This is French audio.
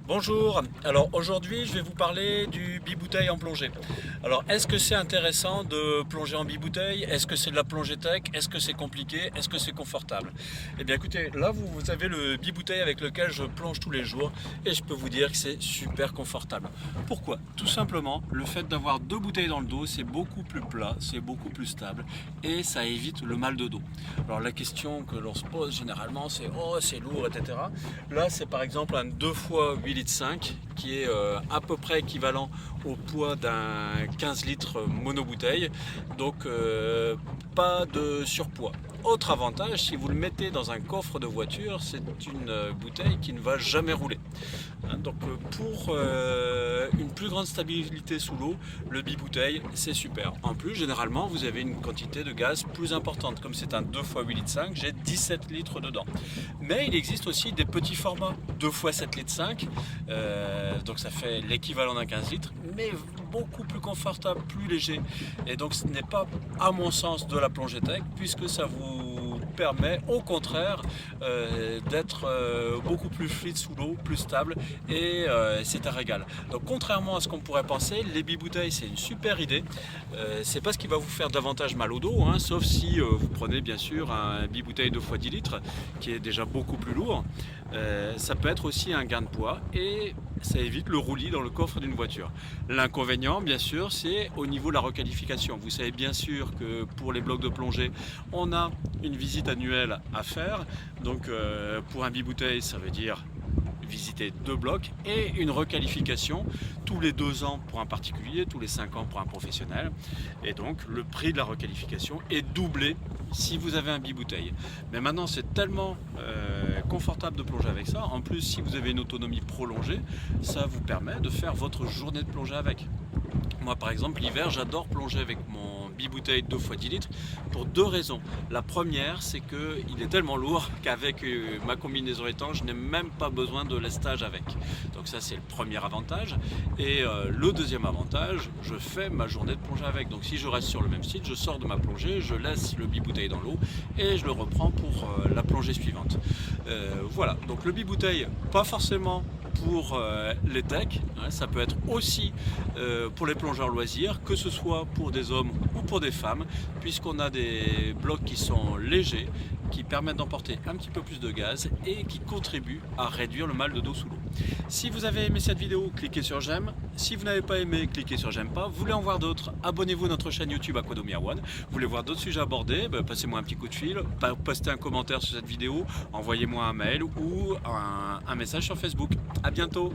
Bonjour, alors aujourd'hui je vais vous parler du bibouteille en plongée. Alors est-ce que c'est intéressant de plonger en bibouteille? Est-ce que c'est de la plongée tech? Est-ce que c'est compliqué? Est-ce que c'est confortable? Eh bien écoutez, là vous avez le bibouteille avec lequel je plonge tous les jours et je peux vous dire que c'est super confortable. Pourquoi? Tout simplement, le fait d'avoir deux bouteilles dans le dos, c'est beaucoup plus plat, c'est beaucoup plus stable et ça évite le mal de dos. Alors la question que l'on se pose généralement c'est oh c'est lourd, etc. Là c'est par exemple un 2 fois 8,5 litres qui est à peu près équivalent au poids d'un 15 litres monobouteille, donc pas de surpoids. Autre avantage, si vous le mettez dans un coffre de voiture, c'est une bouteille qui ne va jamais rouler. Donc pour une plus grande stabilité sous l'eau, le bibouteille c'est super. En plus, généralement, vous avez une quantité de gaz plus importante. Comme c'est un 2 x 8,5 litres, j'ai 17 litres dedans. Mais il existe aussi des petits formats 2 x 7,5 litres, donc ça fait l'équivalent d'un 15 litres, mais beaucoup plus confortable, plus léger. Et donc ce n'est pas, à mon sens, de la plongée tech, puisque ça vous permet au contraire d'être beaucoup plus fluide sous l'eau, plus stable, et c'est un régal. Donc contrairement à ce qu'on pourrait penser, les bibouteilles c'est une super idée. C'est pas ce qui va vous faire davantage mal au dos, hein, sauf si vous prenez bien sûr un bibouteille 2 x 10 litres qui est déjà beaucoup plus lourd. Ça peut être aussi un gain de poids et ça évite le roulis dans le coffre d'une voiture. L'inconvénient, bien sûr, c'est au niveau de la requalification. Vous savez bien sûr que pour les blocs de plongée, on a une visite annuelle à faire. Donc pour un bibouteille, ça veut dire visiter 2 blocs et une requalification tous les 2 ans pour un particulier, tous les 5 ans pour un professionnel. Et donc le prix de la requalification est doublé si vous avez un bibouteille. Mais maintenant c'est tellement confortable de plonger avec ça. En plus, si vous avez une autonomie prolongée, ça vous permet de faire votre journée de plongée avec. Moi par exemple l'hiver j'adore plonger avec mon bibouteille 2 x 10 litres pour 2 raisons. La première c'est qu'il est tellement lourd qu'avec ma combinaison étanche je n'ai même pas besoin de lestage avec. Donc ça c'est le premier avantage. Et le deuxième avantage, je fais ma journée de plongée avec. Donc si je reste sur le même site, je sors de ma plongée, je laisse le bibouteille dans l'eau et je le reprends pour la plongée suivante. Voilà, donc le bibouteille pas forcément pour les techs, hein, ça peut être aussi pour les plongeurs loisirs, que ce soit pour des hommes ou pour des femmes, puisqu'on a des blocs qui sont légers, qui permettent d'emporter un petit peu plus de gaz et qui contribuent à réduire le mal de dos sous l'eau. Si vous avez aimé cette vidéo, cliquez sur j'aime. Si vous n'avez pas aimé, cliquez sur j'aime pas. Vous voulez en voir d'autres, abonnez-vous à notre chaîne YouTube Aquadomia One. Vous voulez voir d'autres sujets abordés, passez-moi un petit coup de fil, postez un commentaire sur cette vidéo, envoyez-moi un mail ou un message sur Facebook. À bientôt.